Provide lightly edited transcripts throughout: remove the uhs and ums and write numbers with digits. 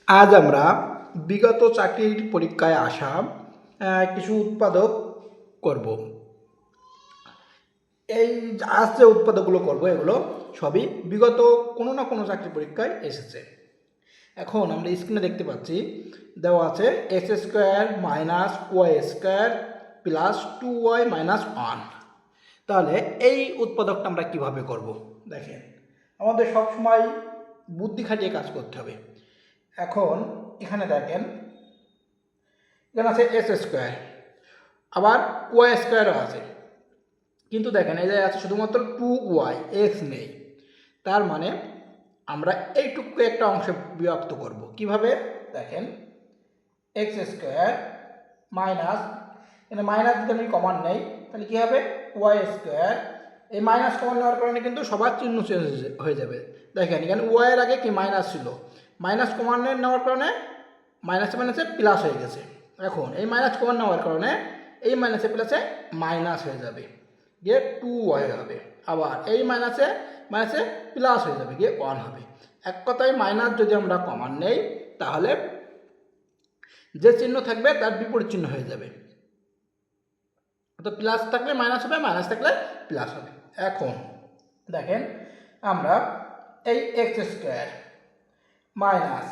আজ আমরা বিগত চাকরির পরীক্ষায় আসা কিছু উৎপাদক করব। এই আজ যে উৎপাদকগুলো করব এগুলো সবই বিগত কোনো না কোনো চাকরির পরীক্ষায় এসেছে। এখন আমরা স্ক্রিনে দেখতে পাচ্ছি দেওয়া আছে X square minus Y square plus 2y minus 1। তাহলে এই উৎপাদকটা আমরা কিভাবে করব? দেখেন, আমাদের সবসময় বুদ্ধি খাটিয়ে কাজ করতে হবে। এখন এখানে দেখেন, এখানে আছে এক্স স্কোয়ার, আবার ওয়াই স্কোয়ারও আছে, কিন্তু দেখেন এই যে আছে শুধুমাত্র 2y, এক্স নেই। তার মানে আমরা এইটুকু একটা অংশে বিভক্ত করব। কিভাবে? দেখেন, এক্স স্কোয়ার মাইনাস, এখানে মাইনাস যদি আমি কমন নেই তাহলে কী হবে? Y square. এই মাইনাস কমন নেওয়ার কারণে কিন্তু সবার চিহ্ন চেঞ্জ হয়ে যাবে। দেখেন এখানে ওয়াইয়ের আগে কি মাইনাস ছিল, মাইনাস কমন নেওয়ার কারণে মাইনাসে মাইনাসে প্লাস হয়ে গেছে। এখন এই মাইনাস কমন নেওয়ার কারণে এই মাইনাসে প্লাসে মাইনাস হয়ে যাবে, গিয়ে 2y হবে। আবার এই মাইনাসে মাইনাসে প্লাস হয়ে যাবে, গিয়ে 1 হবে। এক কথায় মাইনাস যদি আমরা কমন নেই তাহলে যে চিহ্ন থাকবে তার বিপরীত চিহ্ন হয়ে যাবে। তো প্লাস থাকলে মাইনাস হবে, মাইনাস থাকলে প্লাস হবে। এখন দেখেন আমরা এই এক্স স্কোয়ার মাইনাস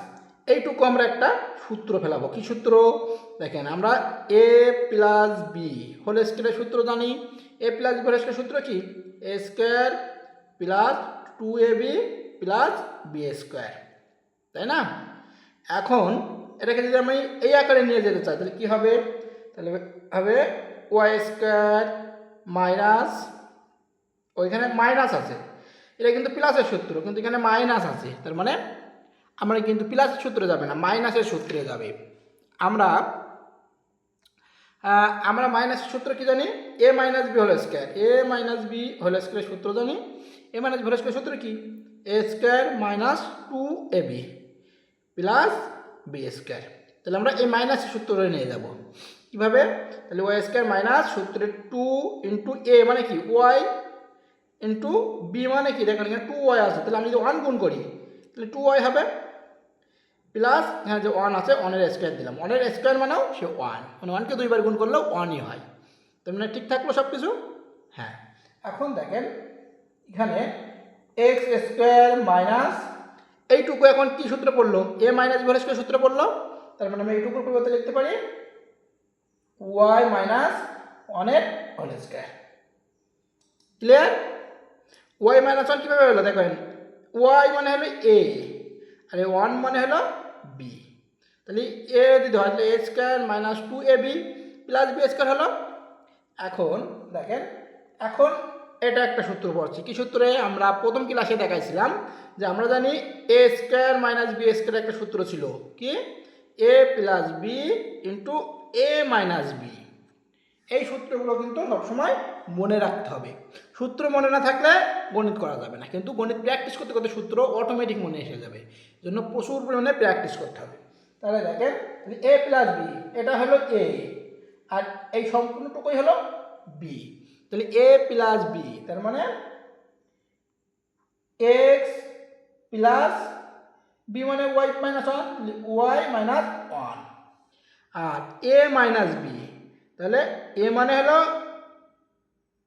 এইটুকু আমরা একটা সূত্র ফেলাবো। কি সূত্র? দেখেন আমরা এ প্লাস বি হোল স্কোয়ারের সূত্র জানি। A plus B whole square সূত্র কি? A square plus 2ab plus B square, তাই না? এখন এটাকে যদি আমি এই আকারে নিয়ে যেতে চাই তাহলে কী হবে? তাহলে হবে ওয়াই স্কোয়ার মাইনাস, ওইখানে মাইনাস আছে, এটা কিন্তু প্লাসের সূত্র, কিন্তু এখানে মাইনাস আছে, তার মানে আমরা কিন্তু প্লাসের সূত্রে যাবে না, মাইনাসের সূত্রে যাবে। আমরা আমরা মাইনাসের সূত্র কি জানি? A minus B whole square, A minus B whole স্কোয়ারের সূত্র জানি। A minus B whole square সূত্র কি? A square minus 2ab plus B square. তাহলে আমরা এই মাইনাসের সূত্রে নিয়ে যাব। কীভাবে? তাহলে ওয়াই স্কোয়ার মাইনাস সূত্রে 2 ইন্টু এ মানে কি ওয়াই ইন্টু বি মানে কি? দেখেন এখানে 2y আছে, তাহলে আমি যদি 1 গুণ করি তাহলে 2y হবে, প্লাস এখানে যে 1 আছে 1 এর স্কোয়ার দিলাম, 1 এর স্কোয়ার মানেও সে 1, মানে 1কে 2বার গুণ করলেও 1ই হয়। তার মানে ঠিক থাকলো সব কিছু? হ্যাঁ। এখন দেখেন এখানে এক্স স্কোয়ার মাইনাস এইটুকু এখন কি সূত্র পড়লো? এ মাইনাস বি হোল স্কোয়ার সূত্র পড়লো। তার মানে আমি এইটুকুর পরিবর্তে লিখতে পারি ওয়াই মাইনাস 1 এর whole square. Clear? Y minus 1 কীভাবে হলো? দেখেন ওয়াই মানে হলো এ আর 1 মানে হলো বি, তাহলে এ যদি হয় তাহলে A square minus 2ab plus B square হলো। এখন দেখেন, এখন এটা একটা সূত্র পড়ছি। কি সূত্রে? আমরা প্রথম ক্লাসে দেখাইছিলাম যে আমরা জানি এ স্কোয়ার মাইনাস বি স্কোয়ার একটা সূত্র ছিল কি? এ প্লাস বি ইন্টু এ মাইনাস বি। এই সূত্রগুলো কিন্তু সবসময় মনে রাখতে হবে। সূত্র মনে না থাকলে গণিত করা যাবে না, কিন্তু গণিত প্র্যাকটিস করতে করতে সূত্র অটোমেটিক মনে এসে যাবে, জন্য প্রচুর পরিমাণে প্র্যাকটিস করতে হবে। তাহলে দেখেন এ প্লাস বি এটা হলো এ আর এই সম্পূর্ণটুকুই হলো বি, তাহলে এ প্লাস বি তার মানে এক্স প্লাস বি মানে ওয়াই মাইনাস 1, ওয়াই মাইনাস 1 আর এ মাইনাস বি, তাহলে এ মানে হলো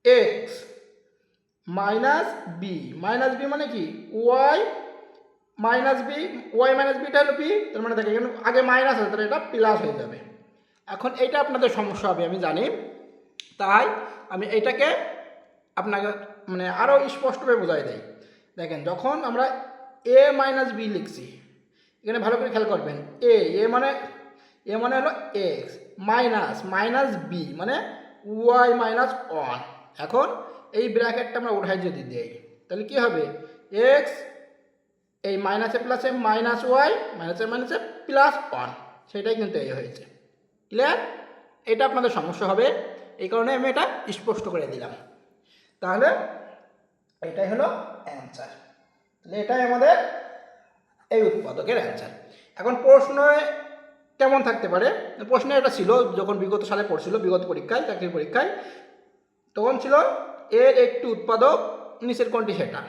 X minus B, minus B মানে কি Y minus B, Y minus beta হলো বি, তার মানে দেখেন এখানে আগে মাইনাস আছে তাহলে এটা প্লাস হয়ে যাবে। এখন এইটা আপনাদের সমস্যা হবে আমি জানি, তাই আমি এইটাকে আপনাকে মানে আরও স্পষ্টভাবে বোঝাই দেয়। দেখেন যখন আমরা এ মাইনাস বি লিখছি, এখানে ভালো করে খেয়াল করবেন, এ মানে হলো এক্স মাইনাস মাইনাস বি মানে ওয়াই মাইনাস 1। এখন এই ব্র্যাকেটটা আমরা উঠাই যদি দেই তাহলে কি হবে? এক্স এই মাইনাসে প্লাসে মাইনাস ওয়াই মাইনাসে মাইনাসে প্লাস 1, সেটাই কিন্তু এই হয়েছে। ক্লিয়ার? এটা আপনাদের সমস্যা হবে, এই কারণে আমি এটা স্পষ্ট করে দিলাম। তাহলে এটাই হলো অ্যান্সার। তাহলে এটাই আমাদের এই উৎপাদকের অ্যান্সার। এখন প্রশ্ন কেমন থাকতে পারে? প্রশ্ন এটা ছিল যখন বিগত সালে পড়ছিল, বিগত পরীক্ষায় চাকরির পরীক্ষায়, তখন ছিল এর একটি উৎপাদক নিচের কোনটি সেটা।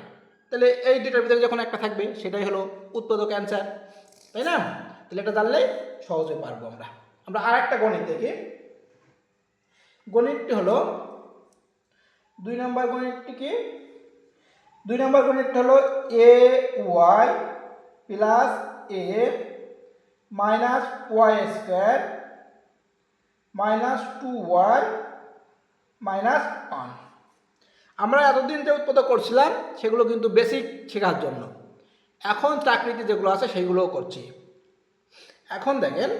তাহলে এই দুটোর ভিতরে যখন একটা থাকবে সেটাই হলো উৎপাদক অ্যান্সার, তাই না? তাহলে এটা জানলেই সহজে পারবো আমরা আর একটা গণিত দেখি। গণিতটি হলো 2 নম্বর গণিতটি কি? 2 নম্বর গণিতটি হলো A Y plus A minus Y square minus 2y minus 1। আমরা এতদিন যে উৎপাদন করছিলাম সেগুলো কিন্তু বেসিক শেখার জন্য, এখন চাকরিতে যেগুলো আছে সেগুলোও করছি। এখন দেখেন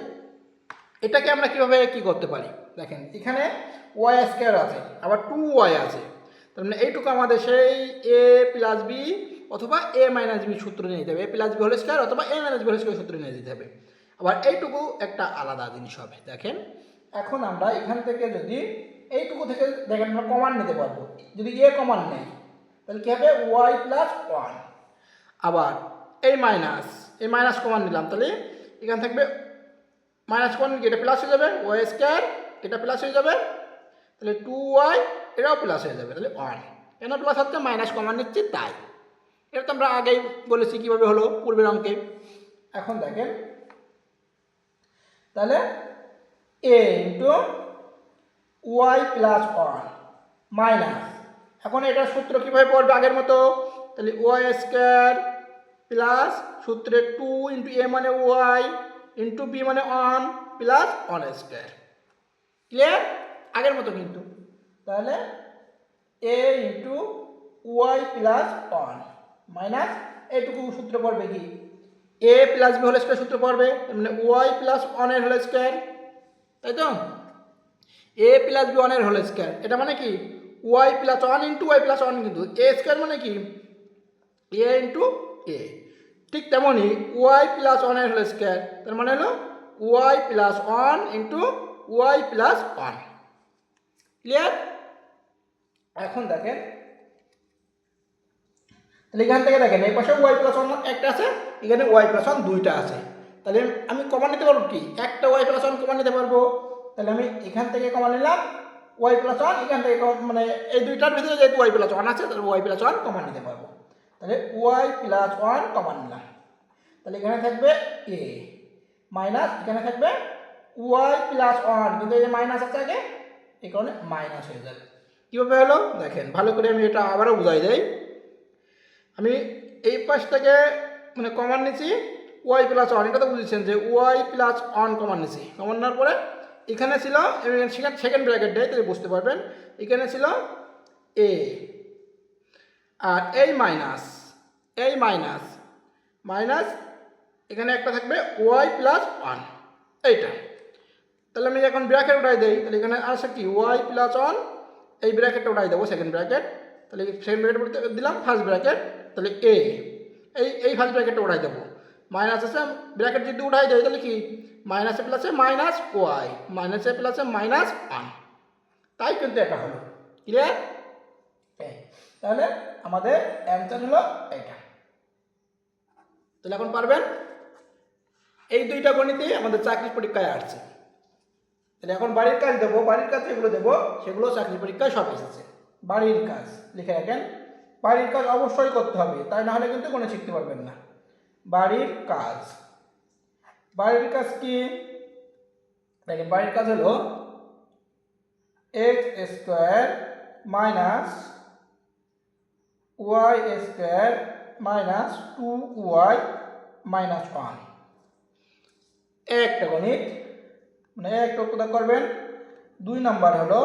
এটাকে আমরা কিভাবে কি করতে পারি। দেখেন এখানে ওয়াই স্কোয়ার আছে, আবার 2y আছে, তার মানে এইটুকু আমাদের সেই এ প্লাস বি অথবা এ মাইনাস বি সূত্র নিয়ে যেতে হবে, এ প্লাস বি হোল স্কোয়ার অথবা এ মাইনাস বি হোল স্কোয়ার সূত্র নিয়ে যেতে হবে। আবার এইটুকু একটা আলাদা জিনিস হবে। দেখেন এখন আমরা এখান থেকে যদি এইটুকু থেকে দেখেন আমরা কমান নিতে পারবো, যদি এ কমান নেই তাহলে কী হবে ওয়াই প্লাস 1। আবার এই মাইনাস কমান নিলাম, তাহলে এখানে থাকবে মাইনাস কমান, এটা প্লাস হয়ে যাবে, ওয়াই স্কোয়ার এটা প্লাস হয়ে যাবে, তাহলে 2y এটাও প্লাস হয়ে যাবে, তাহলে 1। কেন প্লাস হচ্ছে মাইনাস কমান নিচ্ছি তাই। এটা তো আমরা আগেই বলেছি কীভাবে হলো পূর্বের অঙ্কে। এখন দেখেন তাহলে এ ইন্টু ওয়াই প্লাস 1 মাইনাস, এখন এটার সূত্র কীভাবে পড়বে আগের মতো, তাহলে ওয়াই স্কোয়ার প্লাস সূত্রে 2 ইন্টু এ মানে ওয়াই ইন্টু বি মানে 1 প্লাস 1 স্কোয়ার। ক্লিয়ার? আগের মতো কিন্তু। তাহলে এ ইন্টু ওয়াই প্লাস 1 মাইনাস এইটুকু সূত্র পড়বে কি এ প্লাস বি হোল স্কোয়ার সূত্র পড়বে, মানে ওয়াই প্লাস 1 এর হোল স্কোয়ার, তাই তো? এ প্লাস বি 1 এর হোল স্কোয়ার, এটা মানে কি Y plus 1 into Y plus 1, কিন্তু এ স্কোয়ার মানে কি এ ইন্টু এ। ঠিক তেমনই ওয়াই প্লাস 1 এর হোল স্কোয়ার, তার মানে হলো Y plus 1 into Y plus 1। Clear? এখন দেখেন তাহলে এখান থেকে দেখেন এই পাশে ওয়াই প্লাস 1 একটা আছে, এখানে ওয়াই প্লাস 1 দুইটা আছে, তাহলে আমি কমান নিতে পারবো কি একটা ওয়াই প্লাস 1 কমান নিতে পারবো। তাহলে আমি এখান থেকে কমান নিলাম ওয়াই প্লাস 1, এখান থেকে মানে এই দুইটার ভিতরে যেহেতু ওয়াই প্লাস 1 আছে তাহলে ওয়াই প্লাস 1 কমান নিতে পারবো। তাহলে ওয়াই প্লাস 1 কমান নিলাম, তাহলে এখানে থাকবে এ মাইনাস এখানে থাকবে ওয়াই প্লাস 1, কিন্তু এই যে মাইনাস আছে আগে এই কারণে মাইনাস হয়ে যাবে। কীভাবে হলো দেখেন, ভালো করে আমি এটা আবারও বুঝাই দেই। আমি এই পাশ থেকে মানে কমান নিচ্ছি ওয়াই প্লাস 1, এটা তো বুঝেছেন যে ওয়াই প্লাস 1 কমান নিচ্ছি, কমান নেওয়ার পরে এখানে ছিল সেকেন্ড ব্র্যাকেট দেয় তাহলে বুঝতে পারবেন, এখানে ছিল এ আর এই মাইনাস এখানে একটা থাকবে ওয়াই প্লাস 1 এইটা। তাহলে আমি যখন ব্র্যাকেট উঠাই দেই তাহলে এখানে আসে কি ওয়াই প্লাস 1, এই ব্র্যাকেটটা উঠাই দেবো সেকেন্ড ব্র্যাকেট, তাহলে সেকেন্ড ব্র্যাকেট দিলাম ফার্স্ট ব্র্যাকেট, তাহলে এ এই ফার্স্ট ব্র্যাকেটটা উঠাই দেবো, মাইনাস আছে ব্র্যাকেট যদি উঠাই দেয় তাহলে কি মাইনাসে প্লাসে মাইনাস ওয়াই মাইনাসে প্লাসে মাইনাস 1, তাই কিন্তু এটা হলো। ক্লিয়ার? তাহলে আমাদের অ্যান্সার হলো এটা। তাহলে এখন পারবেন, এই দুইটা গণিতেই আমাদের চাকরি পরীক্ষায় আসছে। তাহলে এখন বাড়ির কাজ দেবো, বাড়ির কাজ যেগুলো দেবো সেগুলো চাকরি পরীক্ষায় সব এসেছে। বাড়ির কাজ লিখে রাখেন, বাড়ির কাজ অবশ্যই করতে হবে, তাই না হলে কিন্তু কোনো শিখতে পারবেন না। বাড়ির কাজ কি দেখেন, বাড়ির কাজ হলো X square minus Y square minus 2y minus 1। একটা গণিত মানে একটা উৎপাদক করবেন। 2 নাম্বার হলো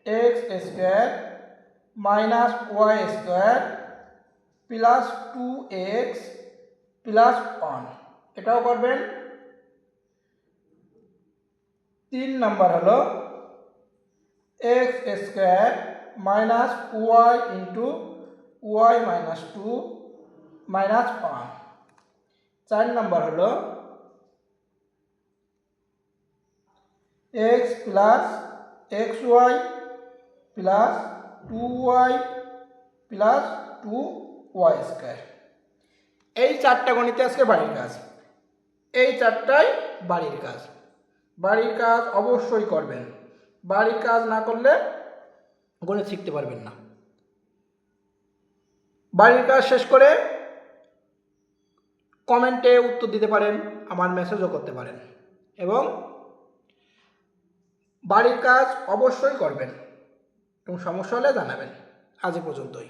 X square minus Y square plus 2x plus 1, এটাও করবেন। 3 নাম্বার হলো X square minus Y into Y minus 2 minus 1। 4 number হলো x plus X Y plus 2y plus 2y square. এই 4টা গণিতে আজকে বাড়ির কাজ, এই 4টাই বাড়ির কাজ। বাড়ির কাজ অবশ্যই করবেন, বাড়ির কাজ না করলে গণিত শিখতে পারবেন না। বাড়ির কাজ শেষ করে কমেন্টে উত্তর দিতে পারেন, আমার মেসেজও করতে পারেন এবং বাড়ির কাজ অবশ্যই করবেন এবং সমস্যা হলে জানাবেন। আজ এ পর্যন্তই।